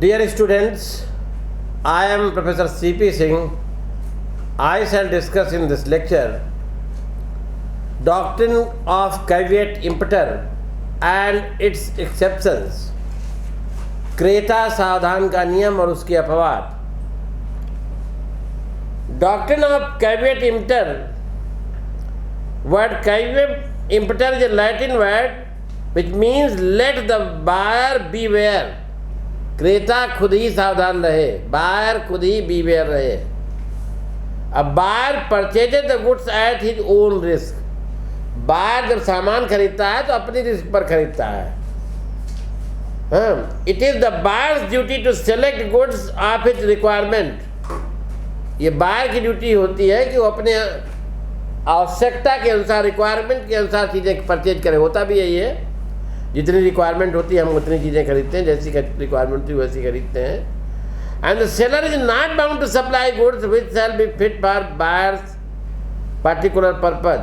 Dear students, I am Professor C.P. Singh. I shall discuss in this lecture doctrine of caveat emptor and its exceptions, क्रेता सावधान का नियम और उसके अपवाद. Doctrine of caveat emptor. Word caveat emptor is a Latin word which means let the buyer beware. क्रेता खुद ही सावधान रहे, बायर खुद ही बीवेयर रहे. अब buyer purchases the goods at his own risk. Buyer जब सामान खरीदता है तो अपनी रिस्क पर खरीदता है. It is the buyer's duty to select goods of his requirement. ये बायर की ड्यूटी होती है कि वो अपने आवश्यकता के अनुसार, रिक्वायरमेंट के अनुसार चीज़ें परचेज करे. होता भी यही है, जितनी रिक्वायरमेंट होती है हम उतनी चीज़ें खरीदते हैं, जैसी रिक्वायरमेंट होती है वैसी खरीदते हैं. And the seller is not bound to supply goods which shall be fit for buyer's particular purpose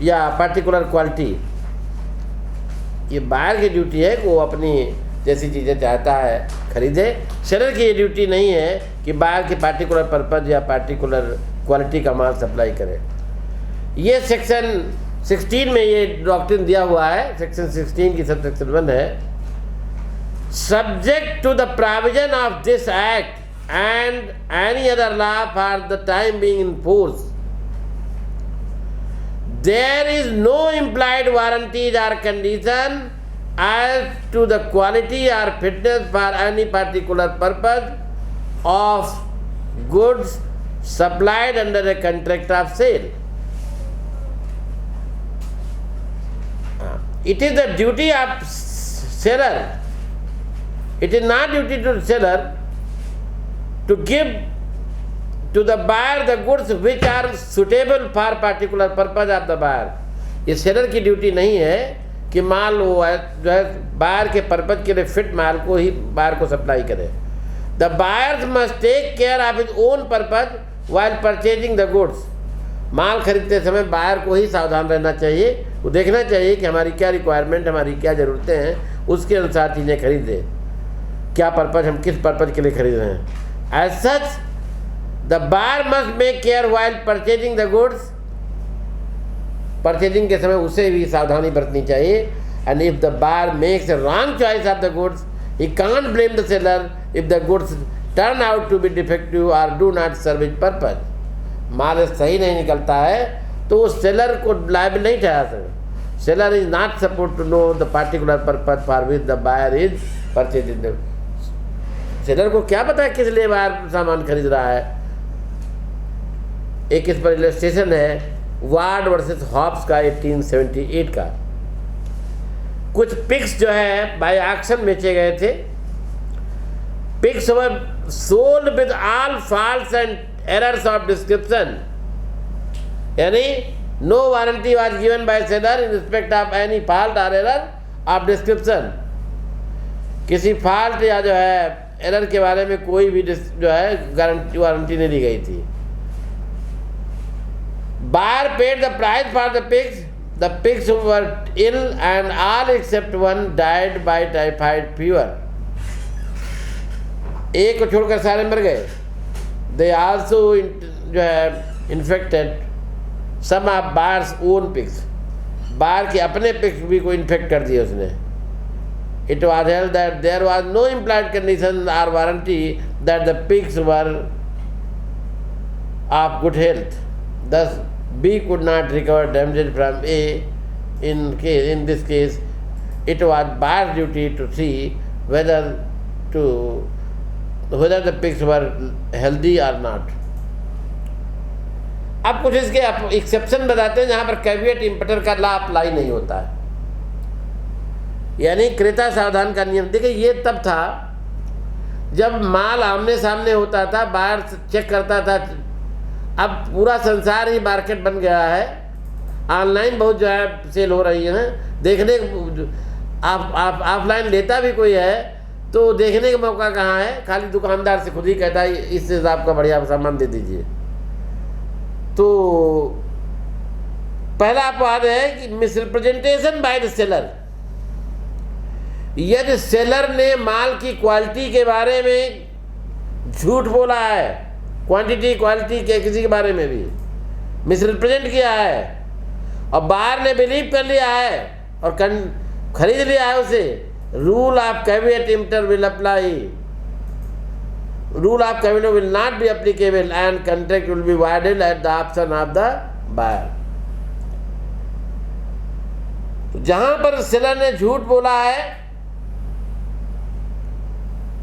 या पर्टिकुलर क्वालिटी. ये बायर की ड्यूटी है कि वो अपनी जैसी चीज़ें चाहता है खरीदे. सेलर की ये ड्यूटी नहीं है कि बायर की पार्टिकुलर पर्पज या पार्टिकुलर क्वालिटी का माल सप्लाई करे. ये सेक्शन 16 में ये डॉक्ट्रिन दिया हुआ है. सेक्शन 16 की सबसेक्शन 1 है. Subject to the provision of this act and any other law for the time being in force, there is no implied warranties or condition as to the quality or fitness for any particular purpose of goods supplied under a contract of sale. It is the duty of seller. It is not duty to seller to give to the buyer the goods which are suitable for particular purpose of the buyer. ये seller की duty नहीं है कि माल वो है जो है buyer के पर्पज के लिए फिट माल को ही बायर को सप्लाई करे. The buyers must take care of his own purpose while purchasing the goods. माल खरीदते समय बायर को ही सावधान रहना चाहिए. वो देखना चाहिए कि हमारी क्या रिक्वायरमेंट, हमारी क्या ज़रूरतें हैं, उसके अनुसार चीज़ें खरीदें. क्या पर्पज, हम किस पर्पज के लिए खरीद रहे हैं. As such the buyer must make care while purchasing the goods. Purchasing के समय उसे भी सावधानी बरतनी चाहिए. And if the buyer makes a wrong choice of the goods, he can't blame the seller if the goods turn out to be defective और do not serve it purpose. माल सही नहीं निकलता है तो उस सेलर को लायबल नहीं ठहरा सकता. Seller is not support to know the particular purpose for which the buyer is purchasing. Seller को क्या पता है किस लिए बायर सामान खरीद रहा है. एक इस पर इलस्ट्रेशन है वार्ड वर्सेस हॉब्स का 1878 का. कुछ पिग्स जो है बाय ऑक्शन बेचे गए थे. Pigs were sold with all faults and errors of description. यानी no warranty was given by seller in respect of any fault और एरर ऑफ डिस्क्रिप्शन. किसी फॉल्ट या जो है एरर के बारे में कोई भी जो है गारंटी वारंटी नहीं दी गई थी. Buyer paid the price for the pigs. The pigs were ill and all except one died by typhoid fever. एक को छोड़कर सारे मर गए. They also जो है infected some of buyer's own pigs. Buyer के अपने pigs भी को infect कर दिए उसने. It was held that there was no implied condition or warranty that the pigs were of good health. Thus, B could not recover damages from A. In this case, it was buyer's duty to see whether the pigs were healthy or not. अब कुछ इसके exception बताते हैं जहाँ पर caveat इम्पटर का law apply नहीं होता है, यानी क्रेता सावधान का नियम. देखिए ये तब था जब माल आमने सामने होता था, बायर चेक करता था. अब पूरा संसार ही मार्केट बन गया है. ऑनलाइन बहुत जो है सेल हो रही है ना. देखने आप ऑफलाइन लेता भी कोई है तो देखने का मौका कहाँ है. खाली दुकानदार से खुद ही कहता है इस हिसाब का बढ़िया सामान दे दीजिए. तो पहला अपवाद है कि मिसरिप्रेजेंटेशन बाय द सेलर. यदि सेलर ने माल की क्वालिटी के बारे में झूठ बोला है, क्वांटिटी क्वालिटी के किसी के बारे में भी मिसरिप्रेजेंट किया है, और बायर ने बिलीव कर लिया है और खरीद लिया है उसे, rule of caveat emptor will apply, rule of caveat will not be applicable and contract will be voided at the option of the buyer. जहां पर सेलर ने झूठ बोला है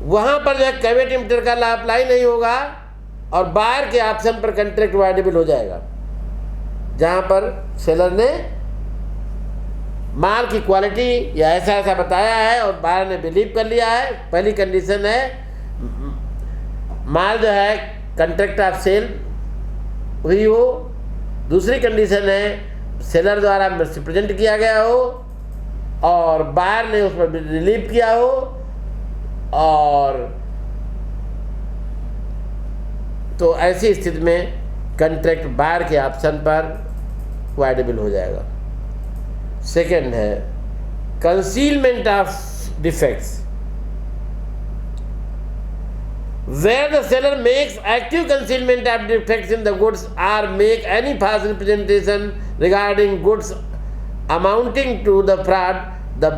वहां पर जो है कैविएट इम्प्टर का लॉ अप्लाई नहीं होगा और बायर के ऑप्शन पर कॉन्ट्रैक्ट वाइडेबल हो जाएगा। जहां पर सेलर ने माल की क्वालिटी या ऐसा ऐसा बताया है और बायर ने बिलीव कर लिया है, पहली कंडीशन है माल जो है कॉन्ट्रैक्ट ऑफ सेल हुई हो। दूसरी कंडीशन है सेलर द्वारा मिसरिप्रेजेंट किया गया हो और बायर ने उस पर बिलीव किया हो, और तो ऐसी स्थिति में कॉन्ट्रैक्ट बायर के ऑप्शन पर वाइडेबल हो जाएगा। सेकंड है concealment of defects, where the seller makes active concealment of defects in the goods or make any false representation regarding goods amounting to the fraud, the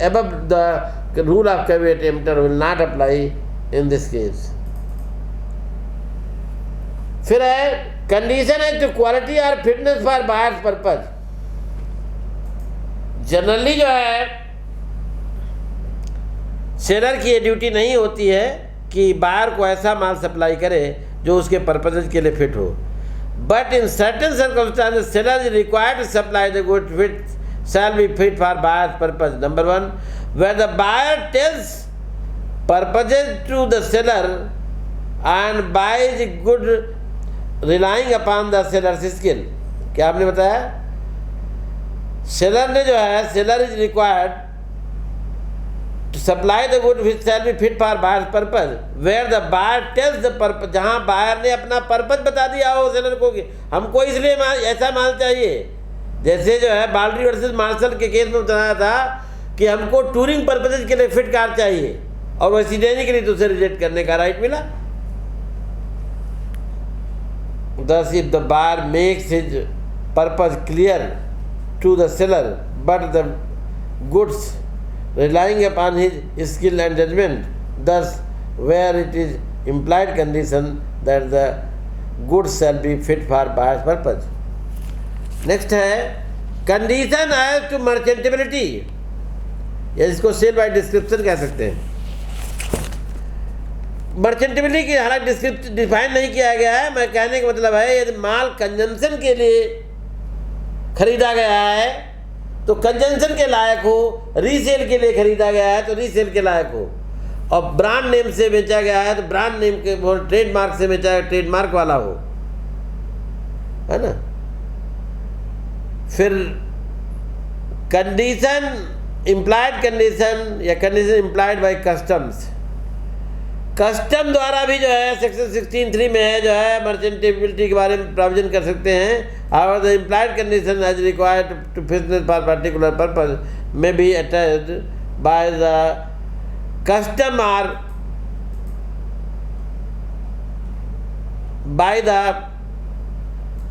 above the rule of caveat emptor will not apply in this case. फिर है condition है to quality और fitness for buyer's purpose. Generally जो है seller की ये duty नहीं होती है कि बायर को ऐसा माल सप्लाई करे जो उसके पर्पज के लिए फिट हो, but in certain circumstances seller is required to supply the good fit shall be fit for buyer's purpose. Number 1, where the buyer tells purposes to the seller and buys good relying upon the seller's skill. क्या आपने बताया? Seller ने जो है seller is required to supply the good which shall be fit for buyer's purpose, where the buyer tells the purpose, जहाँ buyer ने अपना purpose बता दिया हो सेलर को कि हमको इसलिए ऐसा माल चाहिए। जैसे जो है बाल्ड्री वर्सेस मार्शल के केस में बताया था कि हमको टूरिंग पर्पजेज के लिए फिट कार चाहिए और वह सीडेनी के लिए तो उसे रिजेक्ट करने का राइट मिला। Thus if the buyer makes his purpose clear to the seller but the goods relying upon his skill and judgment, thus where it is implied condition that the goods shall be fit for buyer's purpose. Next है condition as to merchantability, या इसको cell bye description कह सकते हैं। मर्चेंटेबिलिटी की हालांकि description define नहीं किया गया है, मैं कहने का मतलब है यदि माल कंजम्पशन के लिए खरीदा गया है तो कंजम्पशन के लायक हो, रीसेल के लिए खरीदा गया है तो रीसेल के लायक हो, और ब्रांड नेम से बेचा गया है तो ब्रांड नेम के ट्रेडमार्क से बेचा है ट्रेडमार्क वाला हो, है ना। फिर कंडीशन इम्प्लाइड कंडीशन या condition implied by customs, custom द्वारा भी जो है सेक्शन 16(3) में है जो है मर्चेंटेबिलिटी के बारे में प्रोविजन कर सकते हैं। और the implied condition as required to fitness for particular purpose may be attached by the custom or by the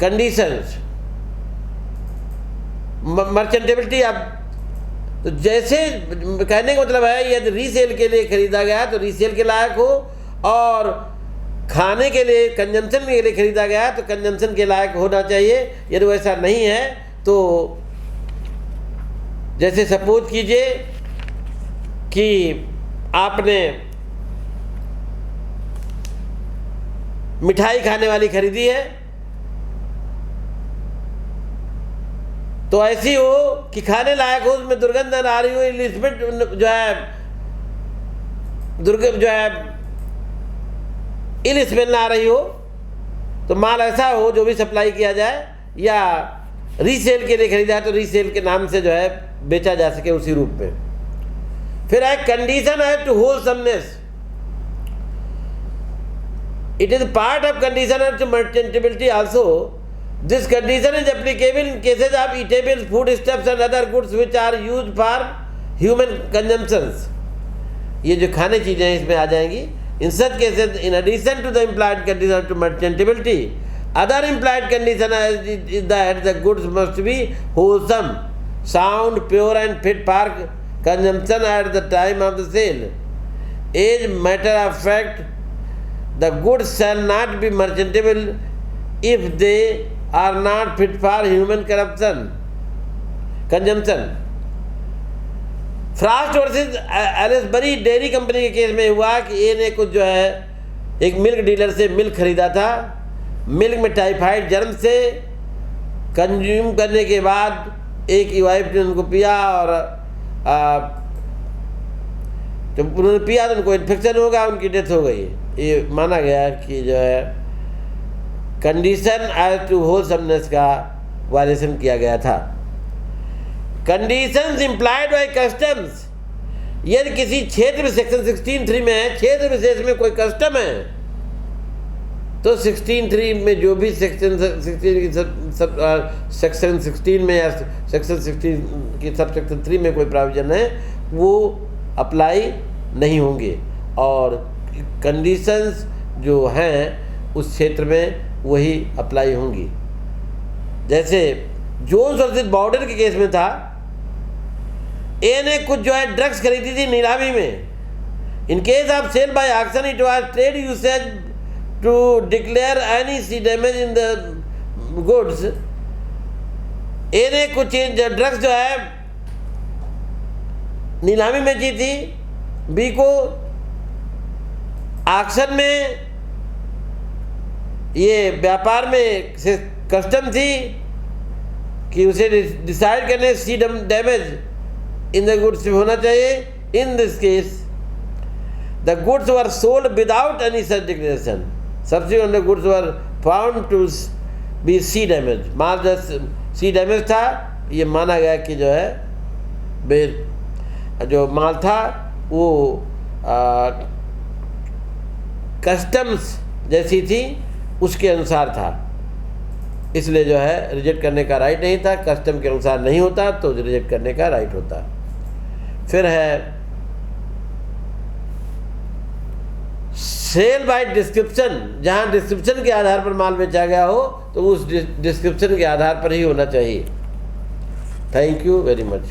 conditions. Merchantability अब तो जैसे कहने का मतलब है यदि रीसेल के लिए खरीदा गया तो रीसेल के लायक हो, और खाने के लिए कंजम्पशन के लिए खरीदा गया तो कंजम्पशन के लायक होना चाहिए। यदि वैसा नहीं है तो जैसे सपोज कीजिए कि आपने मिठाई खाने वाली खरीदी है तो ऐसी हो कि खाने लायक हो, उसमें दुर्गंध आ रही हो, इलिस्मेंट जो है इल स्मेल आ रही हो, तो माल ऐसा हो जो भी सप्लाई किया जाए या रीसेल के लिए खरीदा है तो रीसेल के नाम से जो है बेचा जा सके उसी रूप में। फिर एक कंडीशन है to wholesomeness, it is part of condition to merchantability also. This condition is applicable in cases of eatable foodstuffs and other goods which are used for human consumptions, ये जो खाने चीज़ें हैं इसमें आ जाएंगी. In such cases, in addition to the implied condition to merchantability, other implied condition is that the goods must be wholesome, sound, pure and fit for consumption at the time of the sale. As matter of fact, the goods shall not be merchantable if they are not fit for human consumption. Frost versus Aylesbury dairy company के case में हुआ कि ए ने कुछ जो है एक milk dealer से मिल्क खरीदा था. मिल्क में टाइफाइड जर्म से कंज्यूम करने के बाद एक की वाइफ ने उनको पिया और जब उन्होंने पिया तो उनको इन्फेक्शन हो गया, उनकी डेथ हो गई. ये माना गया कि जो है कंडीशन एज टू होलसमनेस का वायलेशन किया गया था. कंडीशंस इम्प्लाइड बाय कस्टम्स, यदि किसी क्षेत्र में सेक्शन 16(3) में है, क्षेत्र विशेष में कोई कस्टम है, तो 16(3) में जो भी सेक्शन 16 में या सेक्शन 16 की सब सेक्शन 3 में कोई प्रोविजन है वो अप्लाई नहीं होंगे, और कंडीशंस जो हैं उस क्षेत्र में वही अप्लाई होंगी. जैसे जोन्स वर्सेस बॉर्डर के केस में था, ए ने कुछ जो है ड्रग्स खरीदी थी नीलामी में. In case of sale by auction it was trade usage to declare any sea damage in the goods. A ने कुछ ड्रग्स जो है नीलामी में की थी, बी को ऑक्शन में ये व्यापार में कस्टम थी कि उसे डिसाइड करने sea damage in the goods होना चाहिए. In this case the goods were sold without any such declaration. Subsequent the goods were found to be sea damage. माल जब सी डैमेज था, ये माना गया कि जो है जो माल था वो कस्टम्स जैसी थी उसके अनुसार था, इसलिए जो है रिजेक्ट करने का राइट नहीं था. कस्टम के अनुसार नहीं होता तो रिजेक्ट करने का राइट होता. फिर है सेल बाय डिस्क्रिप्शन, जहां डिस्क्रिप्शन के आधार पर माल बेचा गया हो तो उस डिस्क्रिप्शन के आधार पर ही होना चाहिए. Thank you very much.